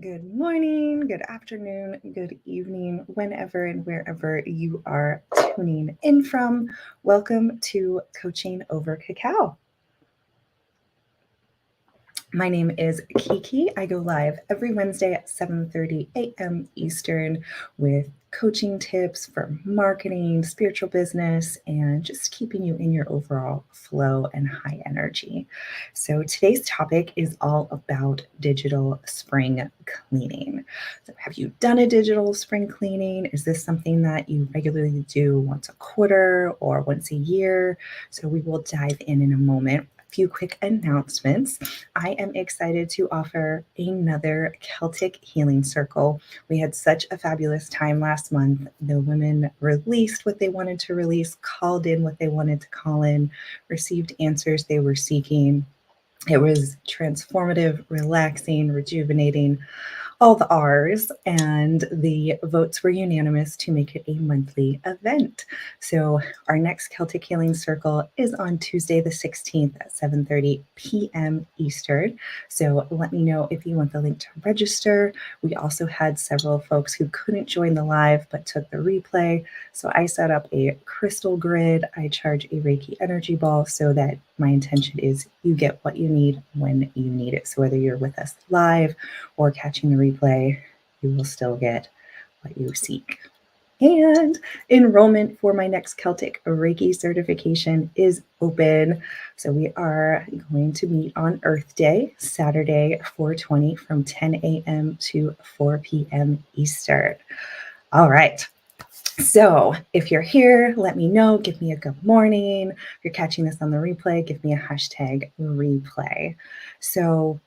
Good morning, good afternoon, good evening, whenever and wherever you are tuning in from. Welcome to Coaching Over Cacao. My name is Kiki. I go live every Wednesday at 7:30 a.m. Eastern with coaching tips for marketing, spiritual business, and just keeping you in your overall flow and high energy. So today's topic is all about digital spring cleaning. So have you done a digital spring cleaning? Is this something that you regularly do once a quarter or once a year? So we will dive in a moment. Few quick announcements. I am excited to offer another Celtic Healing Circle. We had such a fabulous time last month. The women released what they wanted to release, called in what they wanted to call in, received answers they were seeking. It was transformative, relaxing, rejuvenating, all the R's, and the votes were unanimous to make it a monthly event. So our next Celtic Healing Circle is on Tuesday the 16th at 7:30 p.m. Eastern. So let me know if you want the link to register. We also had several folks who couldn't join the live but took the replay. So I set up a crystal grid. I charge a Reiki energy ball so that my intention is you get what you need when you need it. So whether you're with us live or catching the replay, you will still get what you seek. And enrollment for my next Celtic Reiki certification is open. So we are going to meet on Earth Day, Saturday, 4/20 from 10 a.m. to 4 p.m. Eastern. All right. So if you're here, let me know. Give me a good morning. If you're catching this on the replay, give me a hashtag replay. So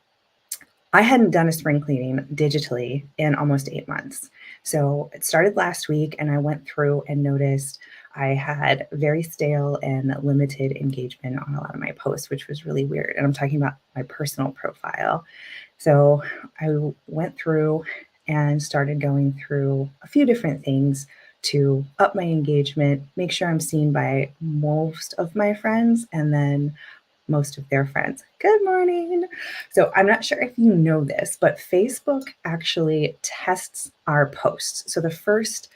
I hadn't done a spring cleaning digitally in almost 8 months. So it started last week, and I went through and noticed I had very stale and limited engagement on a lot of my posts, which was really weird. And I'm talking about my personal profile. So I went through and started going through a few different things to up my engagement, make sure I'm seen by most of my friends, and then most of their friends. Good morning. So I'm not sure if you know this, but Facebook actually tests our posts. So the first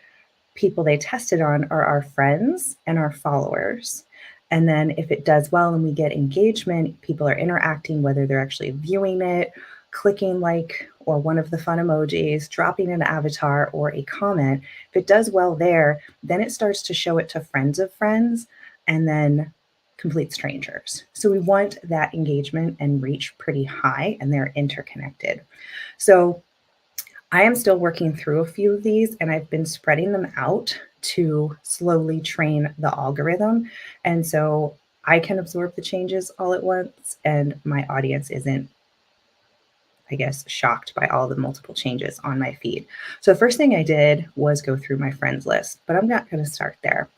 people they test it on are our friends and our followers. And then if it does well and we get engagement, people are interacting, whether they're actually viewing it, clicking like or one of the fun emojis, dropping an avatar or a comment. If it does well there, then it starts to show it to friends of friends and then complete strangers. So we want that engagement and reach pretty high, and they're interconnected. So I am still working through a few of these, and I've been spreading them out to slowly train the algorithm. And so I can absorb the changes all at once, and my audience isn't, I guess, shocked by all the multiple changes on my feed. So the first thing I did was go through my friends list, but I'm not going to start there.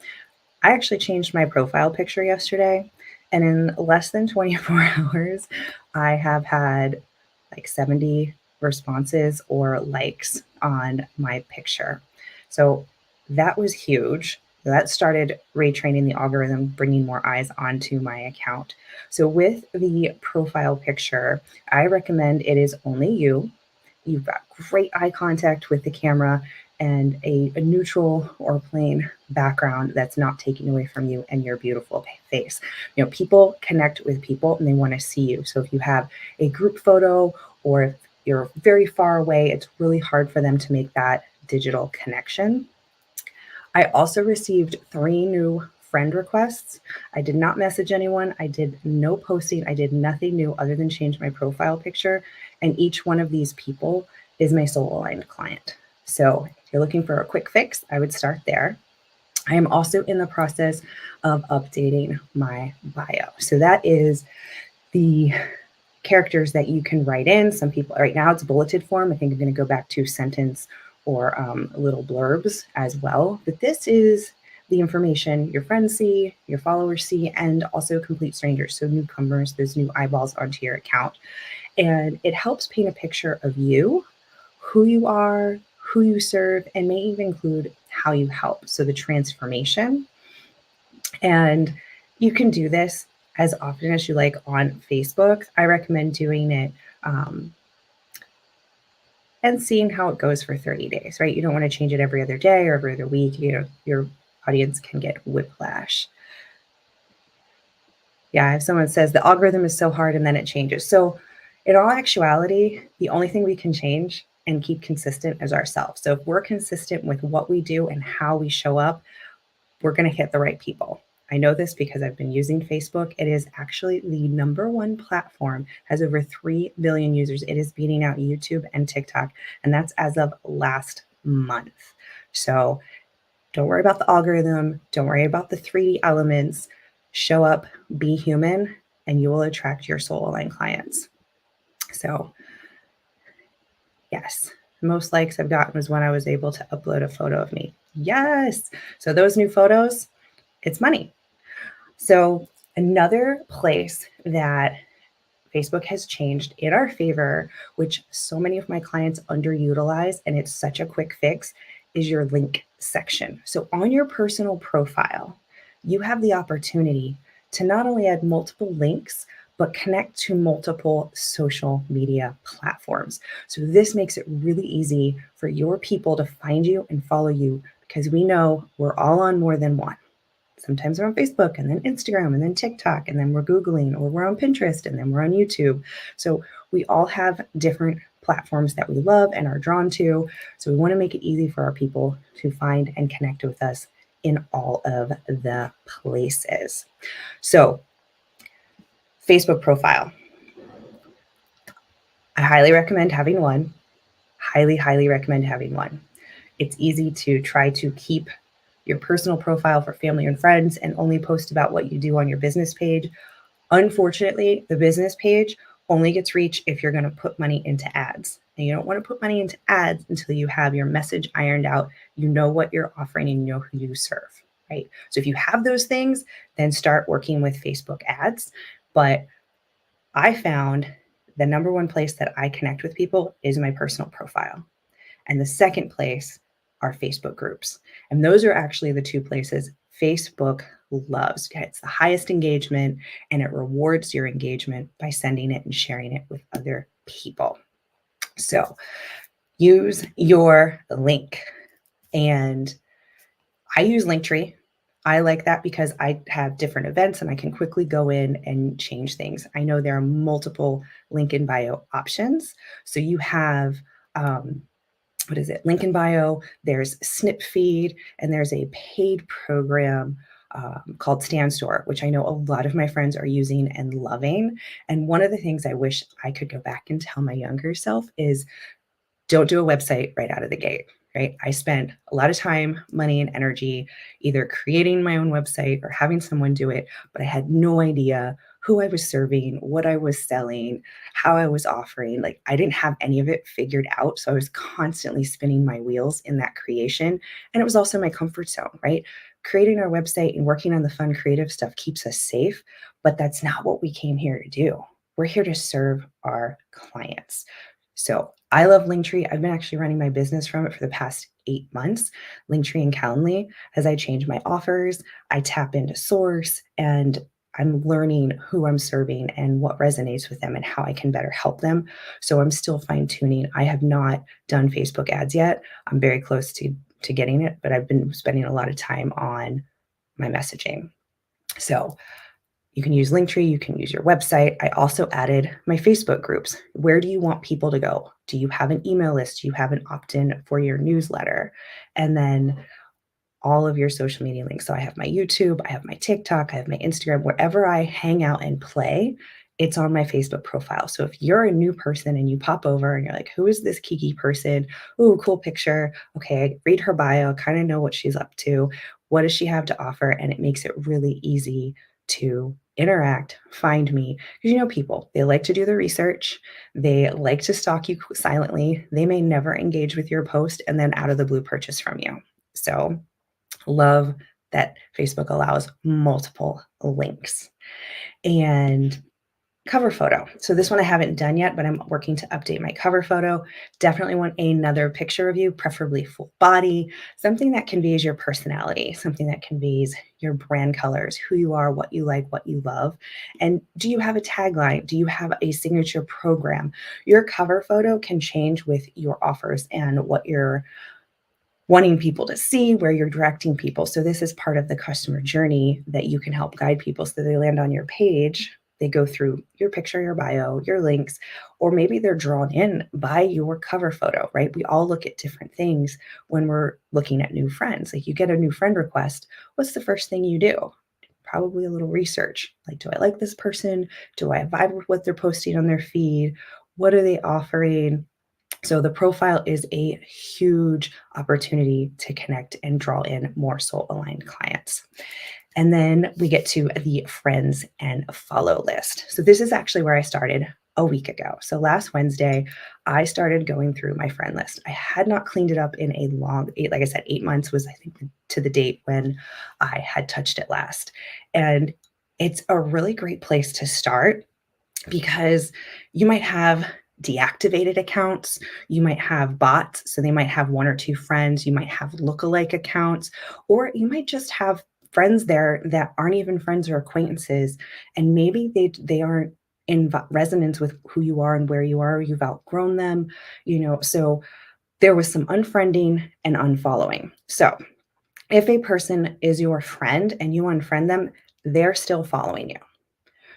I actually changed my profile picture yesterday, and in less than 24 hours, I have had like 70 responses or likes on my picture. So that was huge. That started retraining the algorithm, bringing more eyes onto my account. So with the profile picture, I recommend it is only you. You've got great eye contact with the camera and a neutral or plain background that's not taking away from you and your beautiful face. You know, people connect with people and they want to see you. So if you have a group photo or if you're very far away, it's really hard for them to make that digital connection. I also received 3 new friend requests. I did not message anyone. I did no posting. I did nothing new other than change my profile picture. And each one of these people is my soul aligned client. So if you're looking for a quick fix, I would start there. I am also in the process of updating my bio. So that is the characters that you can write in. Some people, right now it's bulleted form. I think I'm going to go back to sentence or little blurbs as well. But this is the information your friends see, your followers see, and also complete strangers. So newcomers, those new eyeballs onto your account. And it helps paint a picture of you, who you are, who you serve, and may even include how you help. So the transformation. And you can do this as often as you like on Facebook. I recommend doing it and seeing how it goes for 30 days, right? You don't want to change it every other day or every other week. Your audience can get whiplash. Yeah, if someone says the algorithm is so hard and then it changes. So, in all actuality, the only thing we can change and keep consistent is ourselves. So, if we're consistent with what we do and how we show up, we're going to hit the right people. I know this because I've been using Facebook. It is actually the number one platform, has over 3 billion users. It is beating out YouTube and TikTok, and that's as of last month. So don't worry about the algorithm. Don't worry about the 3D elements. Show up, be human, and you will attract your soul aligned clients. So, yes, the most likes I've gotten was when I was able to upload a photo of me. Yes. So, those new photos, it's money. So, another place that Facebook has changed in our favor, which so many of my clients underutilize, and it's such a quick fix, is your link section. So, on your personal profile, you have the opportunity to not only add multiple links, but connect to multiple social media platforms. So, this makes it really easy for your people to find you and follow you because we know we're all on more than one. Sometimes we're on Facebook and then Instagram and then TikTok and then we're Googling, or we're on Pinterest and then we're on YouTube. So we all have different platforms that we love and are drawn to. So we want to make it easy for our people to find and connect with us in all of the places. So Facebook profile. I highly recommend having one. Highly, highly recommend having one. It's easy to try to keep your personal profile for family and friends and only post about what you do on your business page. Unfortunately, the business page only gets reach if you're going to put money into ads. And you don't want to put money into ads until you have your message ironed out. You know what you're offering and you know who you serve, right? So if you have those things, then start working with Facebook ads. But I found the number one place that I connect with people is my personal profile. And the second place are Facebook groups. And those are actually the two places Facebook loves. It's the highest engagement and it rewards your engagement by sending it and sharing it with other people. So use your link. And I use Linktree. I like that because I have different events and I can quickly go in and change things. I know there are multiple link in bio options. So you have what is it? Link in bio, there's Snip Feed, and there's a paid program called Stand Store, which I know a lot of my friends are using and loving. And one of the things I wish I could go back and tell my younger self is don't do a website right out of the gate, right? I spent a lot of time, money, and energy either creating my own website or having someone do it, but I had no idea who I was serving, what I was selling, how I was offering. Like I didn't have any of it figured out. So I was constantly spinning my wheels in that creation. And it was also my comfort zone, right? Creating our website and working on the fun creative stuff keeps us safe, but that's not what we came here to do. We're here to serve our clients. So I love Linktree. I've been actually running my business from it for the past 8 months. Linktree and Calendly, as I change my offers, I tap into source and I'm learning who I'm serving and what resonates with them and how I can better help them. So I'm still fine tuning. I have not done Facebook ads yet. I'm very close to getting it, but I've been spending a lot of time on my messaging. So you can use Linktree, you can use your website. I also added my Facebook groups. Where do you want people to go? Do you have an email list? Do you have an opt-in for your newsletter? And then all of your social media links. So I have my YouTube, I have my TikTok, I have my Instagram, wherever I hang out and play, it's on my Facebook profile. So if you're a new person and you pop over and you're like, who is this Kiki person? Ooh, cool picture. Okay, I read her bio, kind of know what she's up to. What does she have to offer? And it makes it really easy to interact, find me. Because you know, people, they like to do the research, they like to stalk you silently. They may never engage with your post and then out of the blue purchase from you. So love that Facebook allows multiple links. And Cover photo. So this one I haven't done yet, but I'm working to update my cover photo. Definitely want another picture of you, preferably full body, something that conveys your personality, something that conveys your brand colors, who you are, what you like, what you love. And do you have a tagline? Do you have a signature program? Your cover photo can change with your offers and what you're wanting people to see, where you're directing people. So this is part of the customer journey that you can help guide people so they land on your page. They go through your picture, your bio, your links, or maybe they're drawn in by your cover photo, right? We all look at different things when we're looking at new friends. Like you get a new friend request, what's the first thing you do? Probably a little research. Like, do I like this person? Do I vibe with what they're posting on their feed? What are they offering? So the profile is a huge opportunity to connect and draw in more soul aligned clients. And then we get to the friends and follow list. So this is actually where I started a week ago. So last Wednesday, I started going through my friend list. I had not cleaned it up in a long, like I said, 8 months was, I think, to the date when I had touched it last. And it's a really great place to start because you might have deactivated accounts, you might have bots, so they might have one or two friends, you might have lookalike accounts, or you might just have friends there that aren't even friends or acquaintances, and maybe they aren't in resonance with who you are and where you are, you've outgrown them, so there was some unfriending and unfollowing. So if a person is your friend and you unfriend them, they're still following you.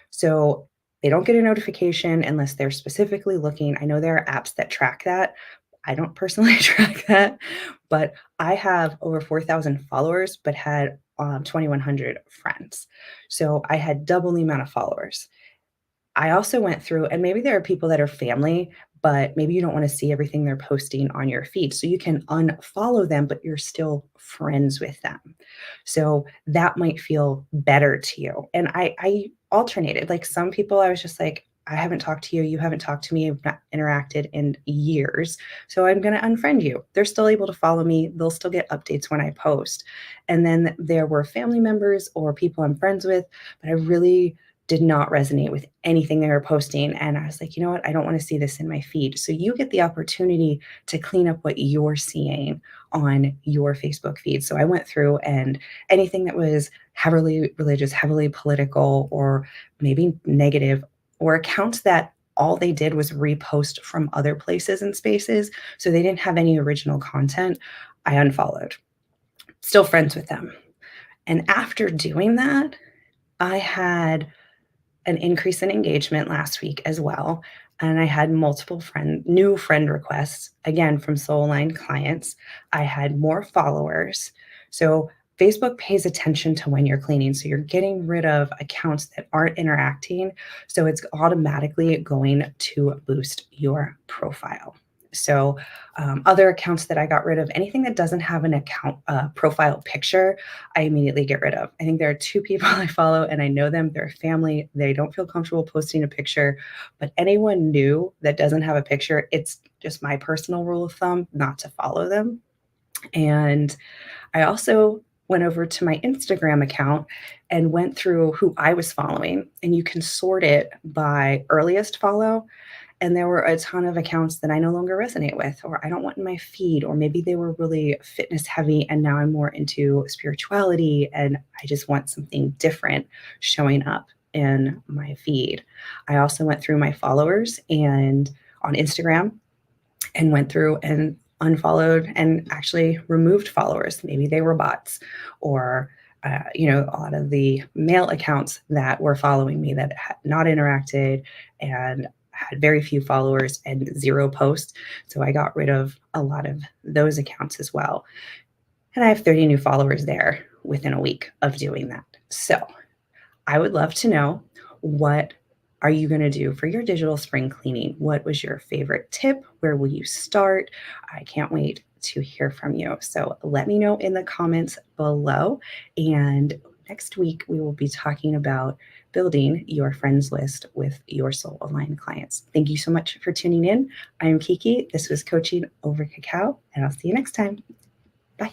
So they don't get a notification unless they're specifically looking. I know there are apps that track that. I don't personally track that, but I have over 4,000 followers, but had 2,100 friends. So I had double the amount of followers. I also went through, and maybe there are people that are family, but maybe you don't want to see everything they're posting on your feed. So you can unfollow them, but you're still friends with them. So that might feel better to you. And I alternated. Like some people, I was just like, I haven't talked to you. You haven't talked to me. I've not interacted in years. So I'm going to unfriend you. They're still able to follow me. They'll still get updates when I post. And then there were family members or people I'm friends with, but I really did not resonate with anything they were posting. And I was like, you know what? I don't want to see this in my feed. So you get the opportunity to clean up what you're seeing on your Facebook feed. So I went through and anything that was heavily religious, heavily political, or maybe negative, or accounts that all they did was repost from other places and spaces. So they didn't have any original content. I unfollowed. Still friends with them. And after doing that, I had an increase in engagement last week as well. And I had multiple new friend requests, again, from soul aligned clients. I had more followers. So Facebook pays attention to when you're cleaning. So you're getting rid of accounts that aren't interacting. So it's automatically going to boost your profile. So other accounts that I got rid of, anything that doesn't have an account profile picture, I immediately get rid of. I think there are two people I follow and I know them, they're family, they don't feel comfortable posting a picture, but anyone new that doesn't have a picture, it's just my personal rule of thumb not to follow them. And I also went over to my Instagram account and went through who I was following, and you can sort it by earliest follow. And there were a ton of accounts that I no longer resonate with, or I don't want in my feed, or maybe they were really fitness heavy and now I'm more into spirituality and I just want something different showing up in my feed. I also went through my followers and on Instagram and went through and unfollowed and actually removed followers. Maybe they were bots or a lot of the male accounts that were following me that had not interacted and had very few followers and zero posts. So I got rid of a lot of those accounts as well. And I have 30 new followers there within a week of doing that. So I would love to know, what are you going to do for your digital spring cleaning? What was your favorite tip? Where will you start? I can't wait to hear from you. So let me know in the comments below. And next week, we will be talking about building your friends list with your soul aligned clients. Thank you so much for tuning in. I'm Kiki. This was Coaching Over Cacao, and I'll see you next time. Bye.